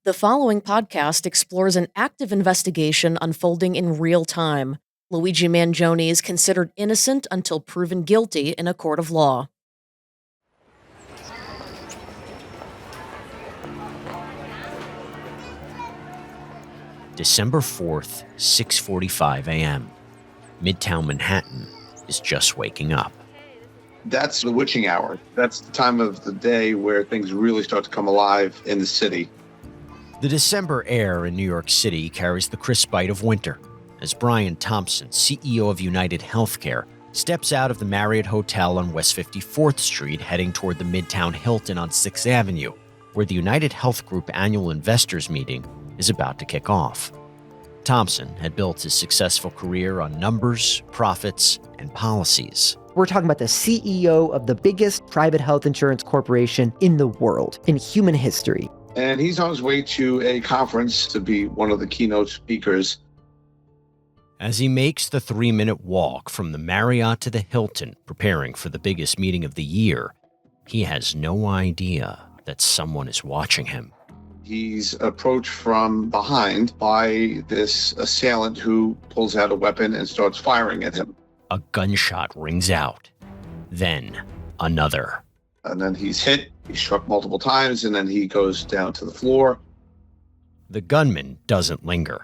The following podcast explores an active investigation unfolding in real time. Luigi Mangione is considered innocent until proven guilty in a court of law. December 4th, 6:45 a.m. Midtown Manhattan is just waking up. That's the witching hour. That's the time of the day where things really start to come alive in the city. The December air in New York City carries the crisp bite of winter as Brian Thompson, CEO of UnitedHealthcare, steps out of the Marriott Hotel on West 54th Street heading toward the Midtown Hilton on 6th Avenue, where the United Health Group annual investors meeting is about to kick off. Thompson had built his successful career on numbers, profits, and policies. We're talking about the CEO of the biggest private health insurance corporation in the world, in human history. And he's on his way to a conference to be one of the keynote speakers. As he makes the 3-minute walk from the Marriott to the Hilton, preparing for the biggest meeting of the year, he has no idea that someone is watching him. He's approached from behind by this assailant who pulls out a weapon and starts firing at him. A gunshot rings out. Then another. And then he's hit. He's struck multiple times, and then he goes down to the floor. The gunman doesn't linger.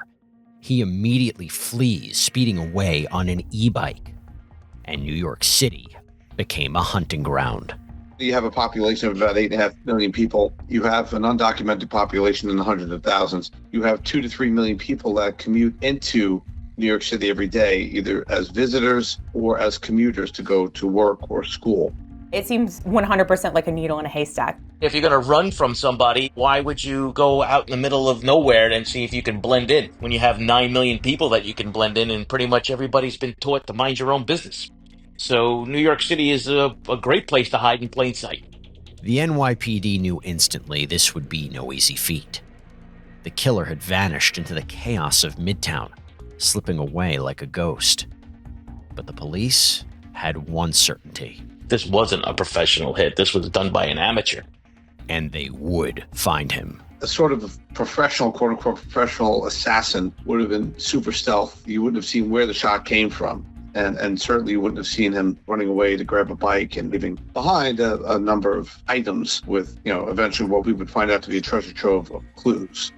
He immediately flees, speeding away on an e-bike. And New York City became a hunting ground. You have a population of about 8.5 million people. You have an undocumented population in the hundreds of thousands. You have 2 to 3 million people that commute into New York City every day, either as visitors or as commuters to go to work or school. It seems 100% like a needle in a haystack. If you're going to run from somebody, why would you go out in the middle of nowhere and see if you can blend in when you have 9 million people that you can blend in and pretty much everybody's been taught to mind your own business? So New York City is a great place to hide in plain sight. The NYPD knew instantly this would be no easy feat. The killer had vanished into the chaos of Midtown, slipping away like a ghost. But the police had one certainty. This wasn't a professional hit. This was done by an amateur. And they would find him. A sort of professional, quote-unquote, professional assassin would have been super stealth. You wouldn't have seen where the shot came from. And certainly you wouldn't have seen him running away to grab a bike and leaving behind a number of items with, eventually what we would find out to be a treasure trove of clues.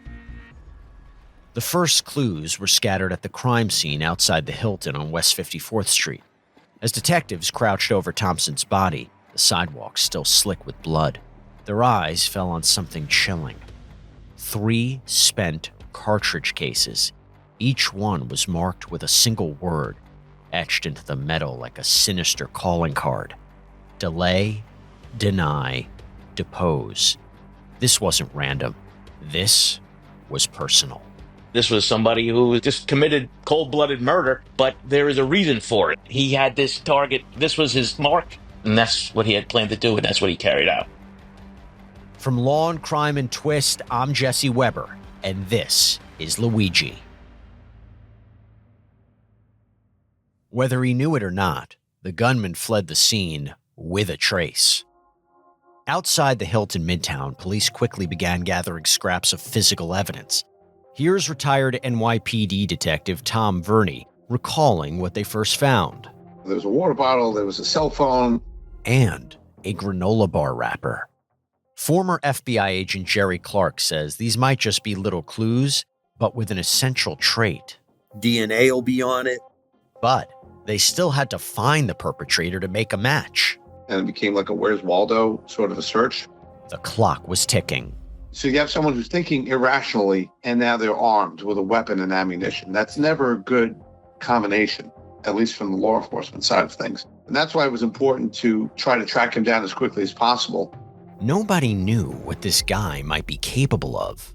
The first clues were scattered at the crime scene outside the Hilton on West 54th Street. As detectives crouched over Thompson's body, the sidewalk still slick with blood, their eyes fell on something chilling. 3 spent cartridge cases. Each one was marked with a single word, etched into the metal like a sinister calling card. Delay, deny, depose. This wasn't random. This was personal. This was somebody who just committed cold-blooded murder, but there is a reason for it. He had this target. This was his mark, and that's what he had planned to do, and that's what he carried out. From Law & Crime and Twist, I'm Jesse Weber, and this is Luigi. Whether he knew it or not, the gunman fled the scene with a trace. Outside the Hilton Midtown, police quickly began gathering scraps of physical evidence. Here's retired NYPD detective Tom Verney recalling what they first found. There was a water bottle, there was a cell phone, and a granola bar wrapper. Former FBI agent Jerry Clark says these might just be little clues, but with an essential trait. DNA will be on it. But they still had to find the perpetrator to make a match. And it became like a Where's Waldo sort of a search. The clock was ticking. So you have someone who's thinking irrationally, and now they're armed with a weapon and ammunition. That's never a good combination, at least from the law enforcement side of things. And that's why it was important to try to track him down as quickly as possible. Nobody knew what this guy might be capable of.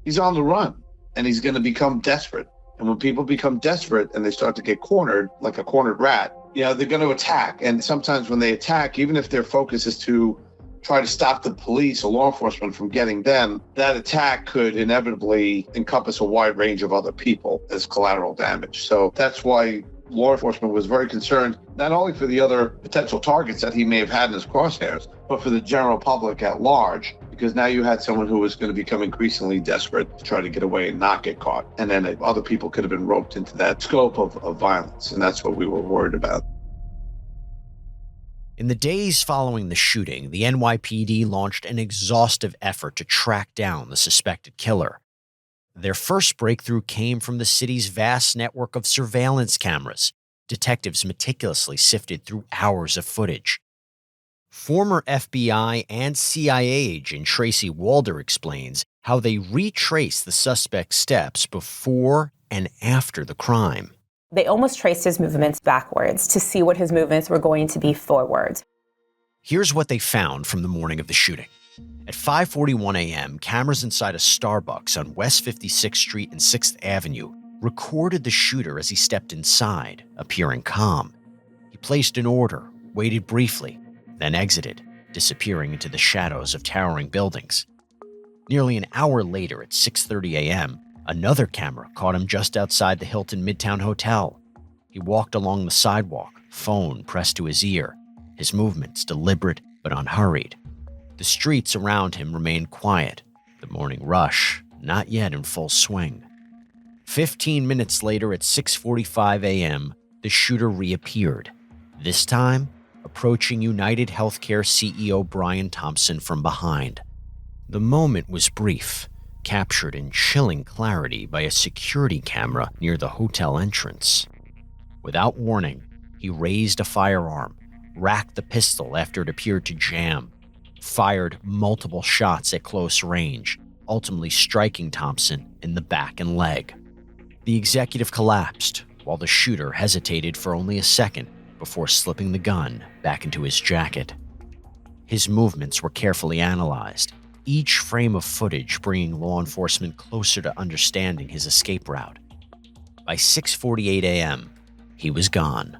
He's on the run, and he's going to become desperate. And when people become desperate and they start to get cornered, like a cornered rat, they're going to attack. And sometimes when they attack, even if their focus is to try to stop the police or law enforcement from getting them, that attack could inevitably encompass a wide range of other people as collateral damage. So that's why law enforcement was very concerned, not only for the other potential targets that he may have had in his crosshairs, but for the general public at large, because now you had someone who was going to become increasingly desperate to try to get away and not get caught. And then other people could have been roped into that scope of violence. And that's what we were worried about. In the days following the shooting, the NYPD launched an exhaustive effort to track down the suspected killer. Their first breakthrough came from the city's vast network of surveillance cameras. Detectives meticulously sifted through hours of footage. Former FBI and CIA agent Tracy Walder explains how they retraced the suspect's steps before and after the crime. They almost traced his movements backwards to see what his movements were going to be forwards. Here's what they found from the morning of the shooting. At 5:41 a.m., cameras inside a Starbucks on West 56th Street and 6th Avenue recorded the shooter as he stepped inside, appearing calm. He placed an order, waited briefly, then exited, disappearing into the shadows of towering buildings. Nearly an hour later at 6:30 a.m., another camera caught him just outside the Hilton Midtown Hotel. He walked along the sidewalk, phone pressed to his ear, his movements deliberate but unhurried. The streets around him remained quiet, the morning rush not yet in full swing. 15 minutes later at 6:45 a.m., the shooter reappeared, this time approaching UnitedHealthcare CEO Brian Thompson from behind. The moment was brief, captured in chilling clarity by a security camera near the hotel entrance. Without warning, he raised a firearm, racked the pistol after it appeared to jam, fired multiple shots at close range, ultimately striking Thompson in the back and leg. The executive collapsed, while the shooter hesitated for only a second before slipping the gun back into his jacket. His movements were carefully analyzed, each frame of footage bringing law enforcement closer to understanding his escape route. By 6:48 a.m., he was gone.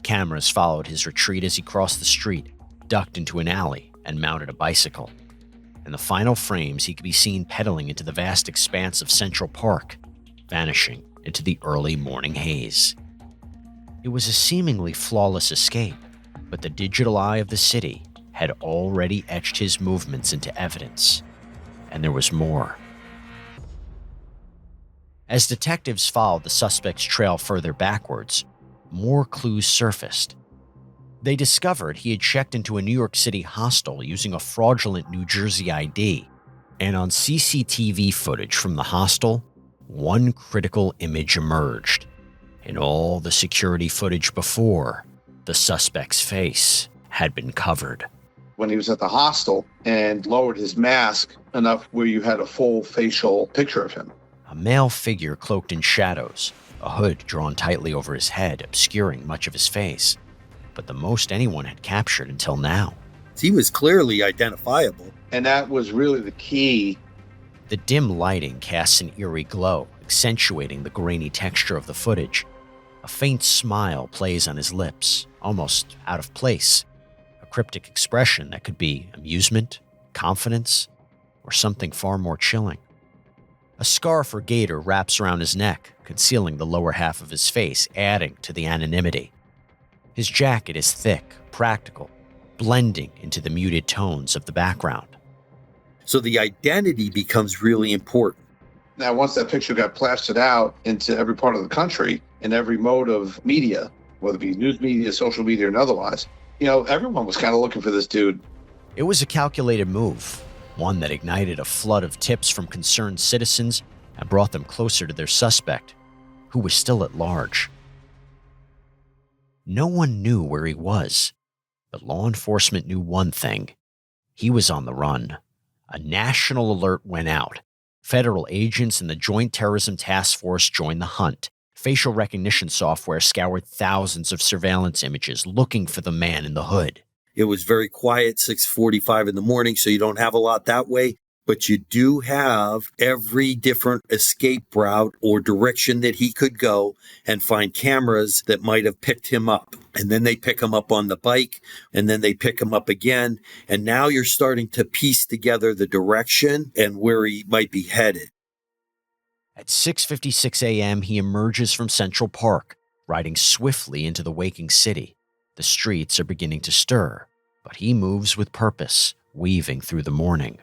Cameras followed his retreat as he crossed the street, ducked into an alley, and mounted a bicycle. In the final frames, he could be seen pedaling into the vast expanse of Central Park, vanishing into the early morning haze. It was a seemingly flawless escape, but the digital eye of the city had already etched his movements into evidence. And there was more. As detectives followed the suspect's trail further backwards, more clues surfaced. They discovered he had checked into a New York City hostel using a fraudulent New Jersey ID. And on CCTV footage from the hostel, one critical image emerged. In all the security footage before, the suspect's face had been covered. When he was at the hostel and lowered his mask enough where you had a full facial picture of him. A male figure cloaked in shadows, a hood drawn tightly over his head, obscuring much of his face. But the most anyone had captured until now. He was clearly identifiable. And that was really the key. The dim lighting casts an eerie glow, accentuating the grainy texture of the footage. A faint smile plays on his lips, almost out of place. A cryptic expression that could be amusement, confidence, or something far more chilling. A scarf or gaiter wraps around his neck, concealing the lower half of his face, adding to the anonymity. His jacket is thick, practical, blending into the muted tones of the background. So the identity becomes really important. Now, once that picture got plastered out into every part of the country, in every mode of media, whether it be news media, social media, and otherwise, everyone was kind of looking for this dude. It was a calculated move, one that ignited a flood of tips from concerned citizens and brought them closer to their suspect, who was still at large. No one knew where he was, but law enforcement knew one thing. He was on the run. A national alert went out. Federal agents and the Joint Terrorism Task Force joined the hunt. Facial recognition software scoured thousands of surveillance images looking for the man in the hood. It was very quiet, 6:45 in the morning, so you don't have a lot that way. But you do have every different escape route or direction that he could go and find cameras that might have picked him up. And then they pick him up on the bike, and then they pick him up again. And now you're starting to piece together the direction and where he might be headed. At 6:56 a.m., he emerges from Central Park, riding swiftly into the waking city. The streets are beginning to stir, but he moves with purpose, weaving through the morning.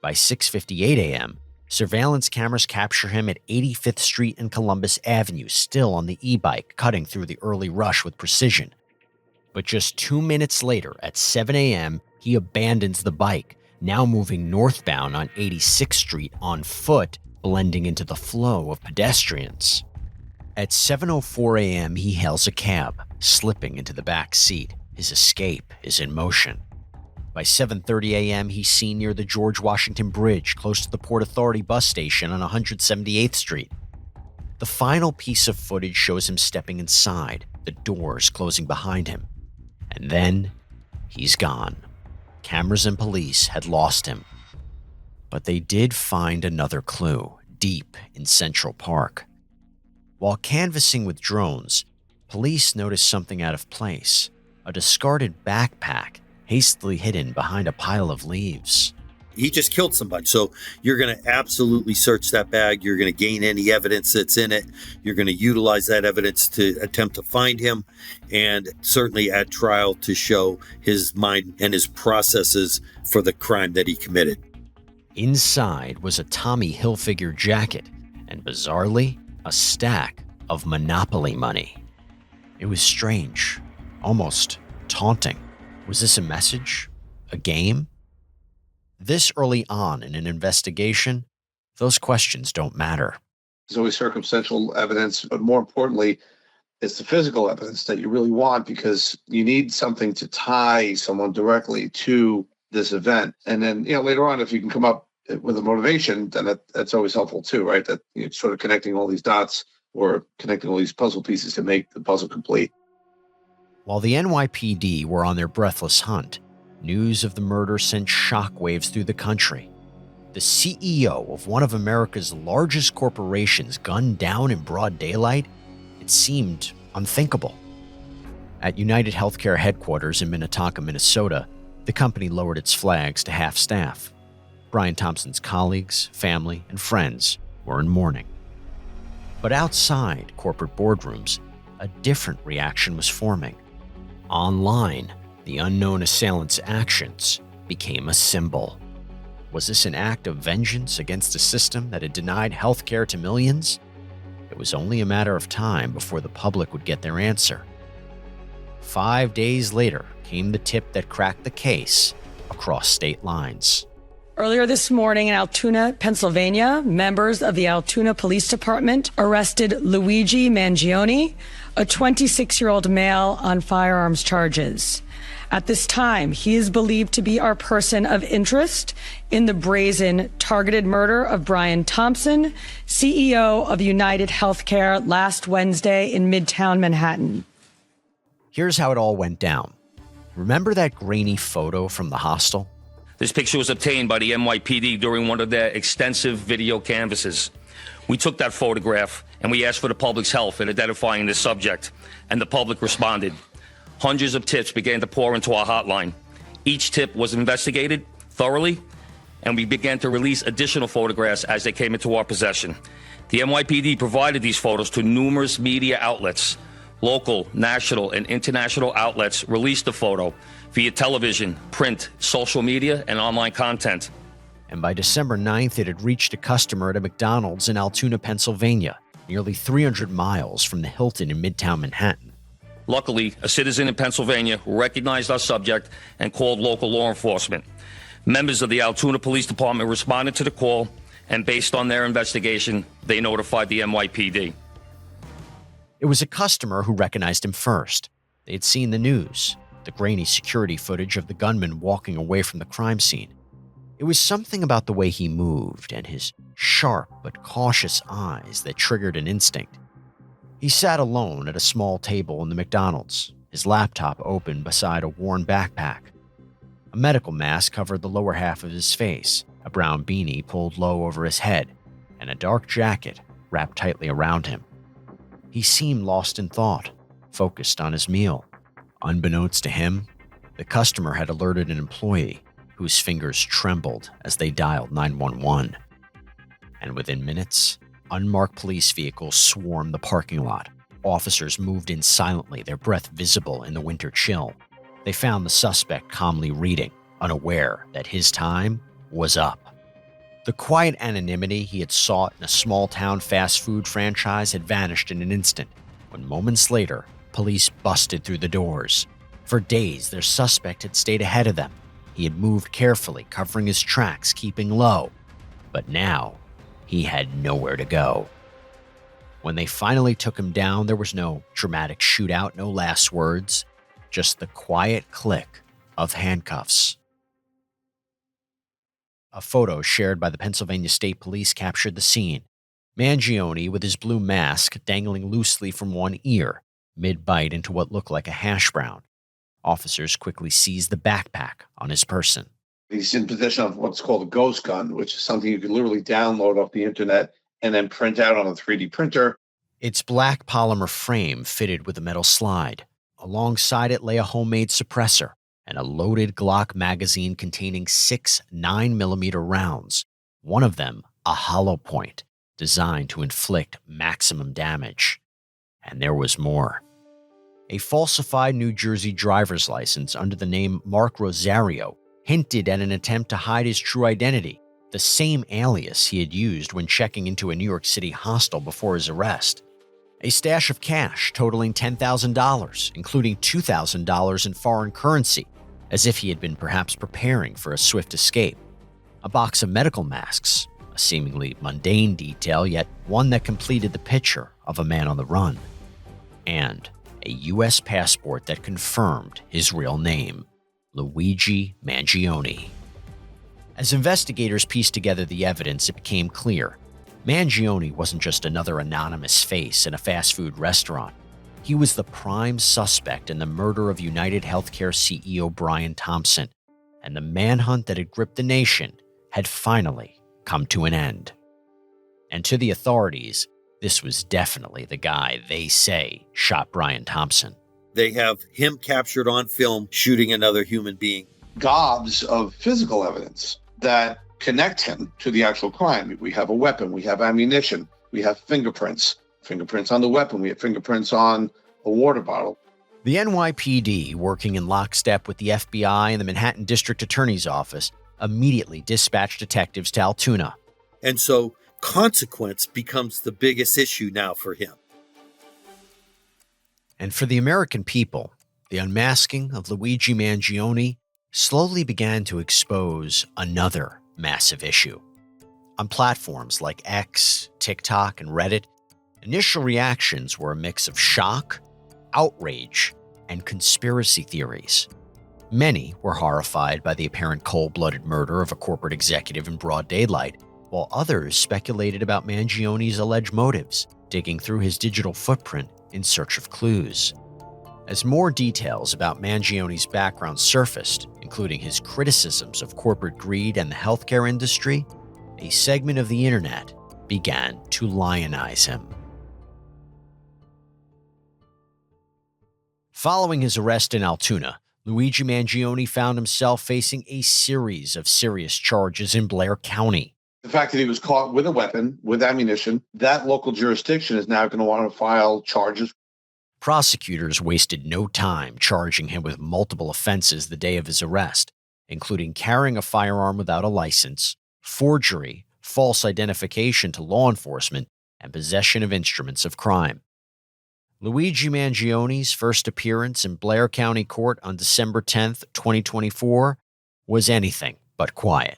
By 6:58 a.m., surveillance cameras capture him at 85th Street and Columbus Avenue, still on the e-bike, cutting through the early rush with precision. But just 2 minutes later, at 7 a.m., he abandons the bike, now moving northbound on 86th Street on foot, blending into the flow of pedestrians. At 7:04 a.m., he hails a cab, slipping into the back seat. His escape is in motion. By 7:30 a.m., he's seen near the George Washington Bridge, close to the Port Authority bus station on 178th Street. The final piece of footage shows him stepping inside, the doors closing behind him. And then, he's gone. Cameras and police had lost him. But they did find another clue, deep in Central Park. While canvassing with drones, police noticed something out of place, a discarded backpack hastily hidden behind a pile of leaves. He just killed somebody. So you're going to absolutely search that bag. You're going to gain any evidence that's in it. You're going to utilize that evidence to attempt to find him, and certainly at trial to show his mind and his processes for the crime that he committed. Inside was a Tommy Hilfiger jacket and, bizarrely, a stack of Monopoly money. It was strange, almost taunting. Was this a message? A game? This early on in an investigation, those questions don't matter. There's always circumstantial evidence, but more importantly, it's the physical evidence that you really want, because you need something to tie someone directly to this event. And then, later on, if you can come up with a motivation, then that's always helpful too, right? That you're sort of connecting all these dots or connecting all these puzzle pieces to make the puzzle complete. While the NYPD were on their breathless hunt, news of the murder sent shockwaves through the country. The CEO of one of America's largest corporations gunned down in broad daylight? It seemed unthinkable. At UnitedHealthcare headquarters in Minnetonka, Minnesota, the company lowered its flags to half staff. Brian Thompson's colleagues, family, and friends were in mourning. But outside corporate boardrooms, a different reaction was forming. Online, the unknown assailant's actions became a symbol. Was this an act of vengeance against a system that had denied health care to millions? It was only a matter of time before the public would get their answer. 5 days later came the tip that cracked the case across state lines. Earlier this morning in Altoona, Pennsylvania, members of the Altoona Police Department arrested Luigi Mangione, a 26-year-old male, on firearms charges. At this time, he is believed to be our person of interest in the brazen, targeted murder of Brian Thompson, CEO of UnitedHealthcare, last Wednesday in Midtown Manhattan. Here's how it all went down. Remember that grainy photo from the hostel? This picture was obtained by the NYPD during one of their extensive video canvasses. We took that photograph and we asked for the public's help in identifying the subject, and the public responded. Hundreds of tips began to pour into our hotline. Each tip was investigated thoroughly, and we began to release additional photographs as they came into our possession. The NYPD provided these photos to numerous media outlets. Local, national, and international outlets released the photo via television, print, social media, and online content. And by December 9th, it had reached a customer at a McDonald's in Altoona, Pennsylvania, nearly 300 miles from the Hilton in Midtown Manhattan. Luckily, a citizen in Pennsylvania recognized our subject and called local law enforcement. Members of the Altoona Police Department responded to the call, and based on their investigation, they notified the NYPD. It was a customer who recognized him first. They had seen the news, the grainy security footage of the gunman walking away from the crime scene. It was something about the way he moved and his sharp but cautious eyes that triggered an instinct. He sat alone at a small table in the McDonald's, his laptop open beside a worn backpack. A medical mask covered the lower half of his face, a brown beanie pulled low over his head, and a dark jacket wrapped tightly around him. He seemed lost in thought, focused on his meal. Unbeknownst to him, the customer had alerted an employee whose fingers trembled as they dialed 911. And within minutes, unmarked police vehicles swarmed the parking lot, Officers moved in silently, their breath visible in the winter chill. They found the suspect calmly reading, unaware that his time was up. The quiet anonymity he had sought in a small-town fast food franchise had vanished in an instant, when moments later, police busted through the doors. For days, their suspect had stayed ahead of them. He had moved carefully, covering his tracks, keeping low. But now, he had nowhere to go. When they finally took him down, there was no dramatic shootout, no last words, just the quiet click of handcuffs. A photo shared by the Pennsylvania State Police captured the scene. Mangione, with his blue mask dangling loosely from one ear, mid-bite into what looked like a hash brown. Officers quickly seized the backpack on his person. He's in possession of what's called a ghost gun, which is something you can literally download off the internet and then print out on a 3D printer. Its black polymer frame fitted with a metal slide. Alongside it lay a homemade suppressor and a loaded Glock magazine containing 6 9mm rounds, one of them a hollow point, designed to inflict maximum damage. And there was more. A falsified New Jersey driver's license under the name Mark Rosario hinted at an attempt to hide his true identity, the same alias he had used when checking into a New York City hostel before his arrest. A stash of cash totaling $10,000, including $2,000 in foreign currency, as if he had been perhaps preparing for a swift escape. A box of medical masks, a seemingly mundane detail, yet one that completed the picture of a man on the run. And a U.S. passport that confirmed his real name, Luigi Mangione. As investigators pieced together the evidence, it became clear. Mangione wasn't just another anonymous face in a fast food restaurant. He was the prime suspect in the murder of UnitedHealthcare CEO Brian Thompson, and the manhunt that had gripped the nation had finally come to an end. And to the authorities, this was definitely the guy they say shot Brian Thompson. They have him captured on film shooting another human being. Gobs of physical evidence that connect him to the actual crime. We have a weapon, we have ammunition, we have fingerprints on the weapon, we have fingerprints on a water bottle. The NYPD, working in lockstep with the FBI and the Manhattan District Attorney's Office, immediately dispatched detectives to Altoona. And so consequence becomes the biggest issue now for him. And for the American people, the unmasking of Luigi Mangione slowly began to expose another massive issue. On platforms like X, TikTok, and Reddit, initial reactions were a mix of shock, outrage, and conspiracy theories. Many were horrified by the apparent cold-blooded murder of a corporate executive in broad daylight, while others speculated about Mangione's alleged motives, digging through his digital footprint in search of clues. As more details about Mangione's background surfaced, including his criticisms of corporate greed and the healthcare industry, a segment of the internet began to lionize him. Following his arrest in Altoona, Luigi Mangione found himself facing a series of serious charges in Blair County. The fact that he was caught with a weapon, with ammunition, that local jurisdiction is now going to want to file charges. Prosecutors wasted no time charging him with multiple offenses the day of his arrest, including carrying a firearm without a license, forgery, false identification to law enforcement, and possession of instruments of crime. Luigi Mangione's first appearance in Blair County Court on December 10, 2024, was anything but quiet.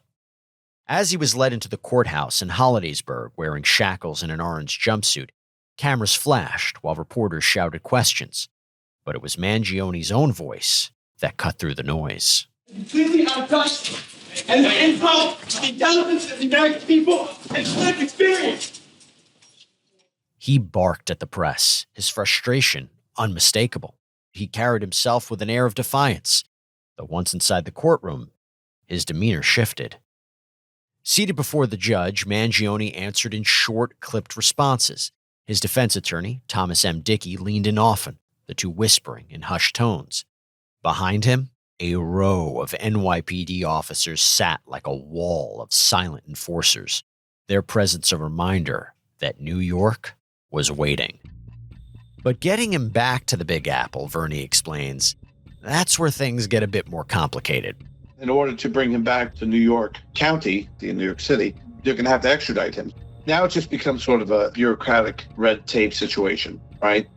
As he was led into the courthouse in Hollidaysburg wearing shackles and an orange jumpsuit, cameras flashed while reporters shouted questions. But it was Mangione's own voice that cut through the noise. Completely out of touch, and the info, the intelligence of the American people, and lived experience. He barked at the press, his frustration unmistakable. He carried himself with an air of defiance, but once inside the courtroom, his demeanor shifted. Seated before the judge, Mangione answered in short, clipped responses. His defense attorney, Thomas M. Dickey, leaned in often, the two whispering in hushed tones. Behind him, a row of NYPD officers sat like a wall of silent enforcers, their presence a reminder that New York was waiting. But getting him back to the Big Apple, Verney explains, that's where things get a bit more complicated. In order to bring him back to New York County, in New York City, you're going to have to extradite him. Now it just becomes sort of a bureaucratic red tape situation, right?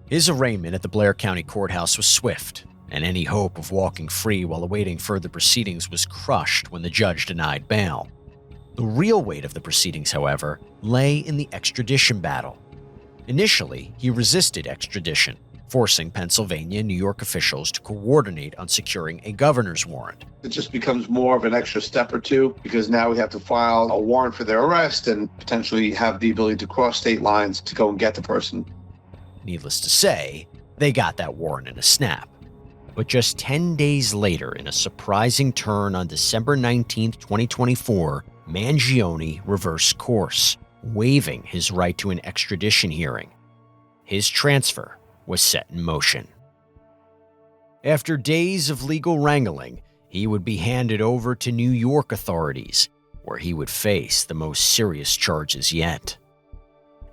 His arraignment at the Blair County Courthouse was swift, and any hope of walking free while awaiting further proceedings was crushed when the judge denied bail. The real weight of the proceedings, however, lay in the extradition battle. Initially, he resisted extradition, forcing Pennsylvania and New York officials to coordinate on securing a governor's warrant. It just becomes more of an extra step or two because now we have to file a warrant for their arrest and potentially have the ability to cross state lines to go and get the person. Needless to say, they got that warrant in a snap. But just 10 days later, in a surprising turn on December 19, 2024, Mangione reversed course, waiving his right to an extradition hearing. His transfer was set in motion. After days of legal wrangling, he would be handed over to New York authorities, where he would face the most serious charges yet.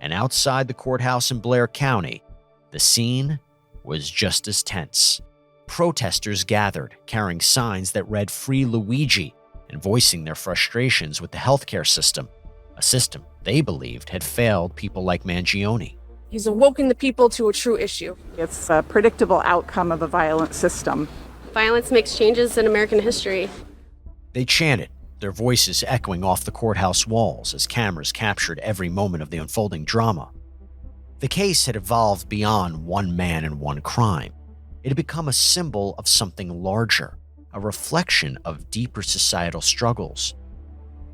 And outside the courthouse in Blair County, the scene was just as tense. Protesters gathered, carrying signs that read "Free Luigi" and voicing their frustrations with the healthcare system, a system they believed had failed people like Mangione. He's awoken the people to a true issue. It's a predictable outcome of a violent system. Violence makes changes in American history. They chanted, their voices echoing off the courthouse walls as cameras captured every moment of the unfolding drama. The case had evolved beyond one man and one crime. It had become a symbol of something larger, a reflection of deeper societal struggles.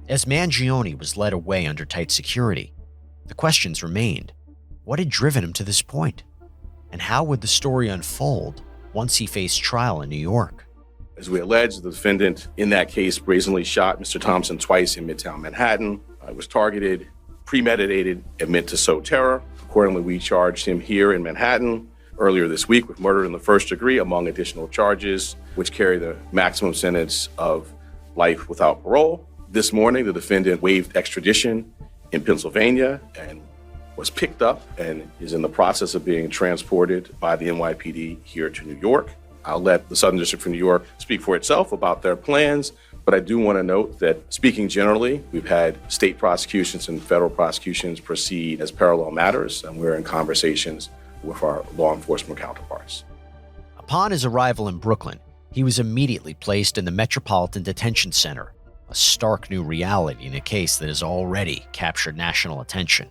As Mangione was led away under tight security, the questions remained. What had driven him to this point? And how would the story unfold once he faced trial in New York? As we allege, the defendant in that case brazenly shot Mr. Thompson twice in Midtown Manhattan. It was targeted, premeditated, and meant to sow terror. Accordingly, we charged him here in Manhattan earlier this week with murder in the first degree, among additional charges, which carry the maximum sentence of life without parole. This morning, the defendant waived extradition in Pennsylvania and was picked up and is in the process of being transported by the NYPD here to New York. I'll let the Southern District of New York speak for itself about their plans, but I do want to note that speaking generally, we've had state prosecutions and federal prosecutions proceed as parallel matters, and we're in conversations with our law enforcement counterparts. Upon his arrival in Brooklyn, he was immediately placed in the Metropolitan Detention Center, a stark new reality in a case that has already captured national attention.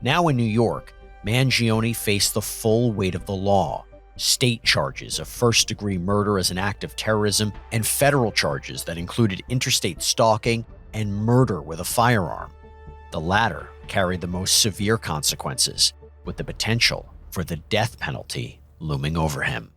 Now in New York, Mangione faced the full weight of the law, state charges of first-degree murder as an act of terrorism, and federal charges that included interstate stalking and murder with a firearm. The latter carried the most severe consequences, with the potential for the death penalty looming over him.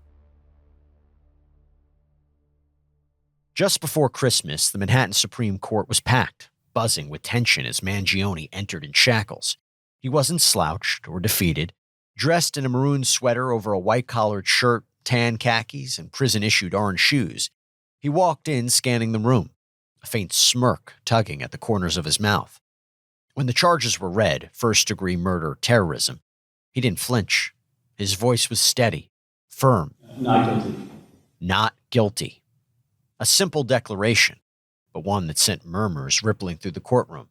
Just before Christmas, the Manhattan Supreme Court was packed, buzzing with tension as Mangione entered in shackles. He wasn't slouched or defeated. Dressed in a maroon sweater over a white-collared shirt, tan khakis, and prison-issued orange shoes, he walked in scanning the room, a faint smirk tugging at the corners of his mouth. When the charges were read, first-degree murder, terrorism, he didn't flinch. His voice was steady, firm. Not guilty. Not guilty. A simple declaration, but one that sent murmurs rippling through the courtroom.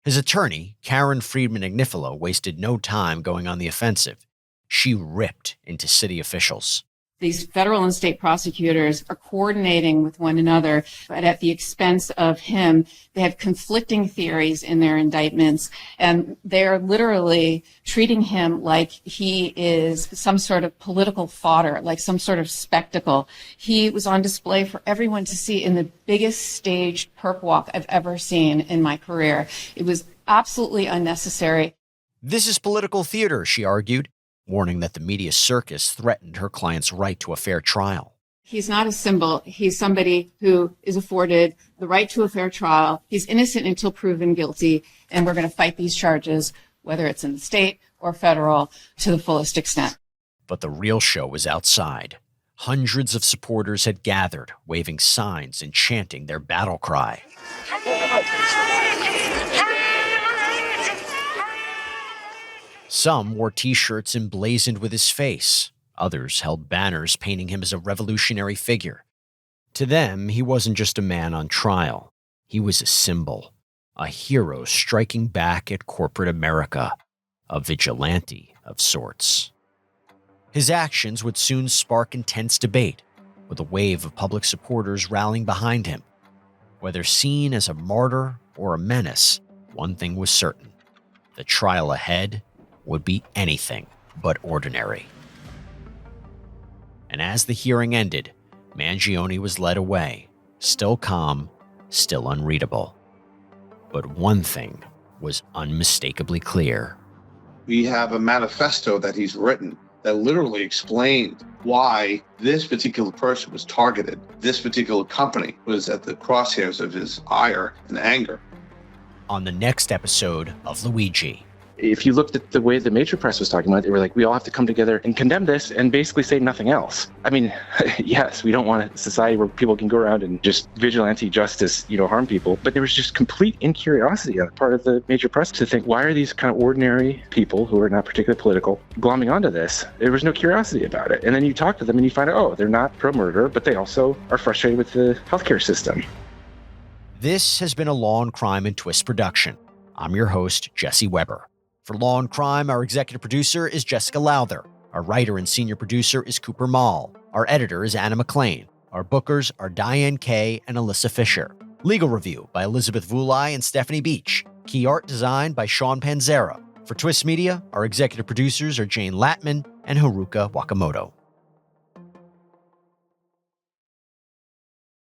His attorney, Karen Friedman-Agnifilo, wasted no time going on the offensive. She ripped into city officials. These federal and state prosecutors are coordinating with one another, but at the expense of him. They have conflicting theories in their indictments, and they're literally treating him like he is some sort of political fodder, like some sort of spectacle. He was on display for everyone to see in the biggest staged perp walk I've ever seen in my career. It was absolutely unnecessary. This is political theater, she argued, warning that the media circus threatened her client's right to a fair trial. He's not a symbol. He's somebody who is afforded the right to a fair trial. He's innocent until proven guilty, and we're going to fight these charges, whether it's in the state or federal, to the fullest extent. But the real show was outside. Hundreds of supporters had gathered, waving signs and chanting their battle cry. Some wore t-shirts emblazoned with his face. Others held banners painting him as a revolutionary figure. To them, he wasn't just a man on trial. He was a symbol, a hero striking back at corporate America, a vigilante of sorts. His actions would soon spark intense debate, with a wave of public supporters rallying behind him. Whether seen as a martyr or a menace, one thing was certain: the trial ahead would be anything but ordinary. And as the hearing ended, Mangione was led away, still calm, still unreadable. But one thing was unmistakably clear. We have a manifesto that he's written that literally explained why this particular person was targeted. This particular company was at the crosshairs of his ire and anger. On the next episode of Luigi. If you looked at the way the major press was talking about it, they were like, we all have to come together and condemn this and basically say nothing else. I mean, yes, we don't want a society where people can go around and just vigilante justice, harm people. But there was just complete incuriosity on the part of the major press to think, why are these kind of ordinary people who are not particularly political glomming onto this? There was no curiosity about it. And then you talk to them and you find out, oh, they're not pro-murder, but they also are frustrated with the healthcare system. This has been a Law and Crime and Twist production. I'm your host, Jesse Weber. For Law and Crime, our executive producer is Jessica Lowther. Our writer and senior producer is Cooper Mall. Our editor is Anna McLean. Our bookers are Diane Kay and Alyssa Fisher. Legal review by Elizabeth Vulai and Stephanie Beach. Key art design by Sean Panzera. For Twist Media, our executive producers are Jane Latman and Haruka Wakamoto.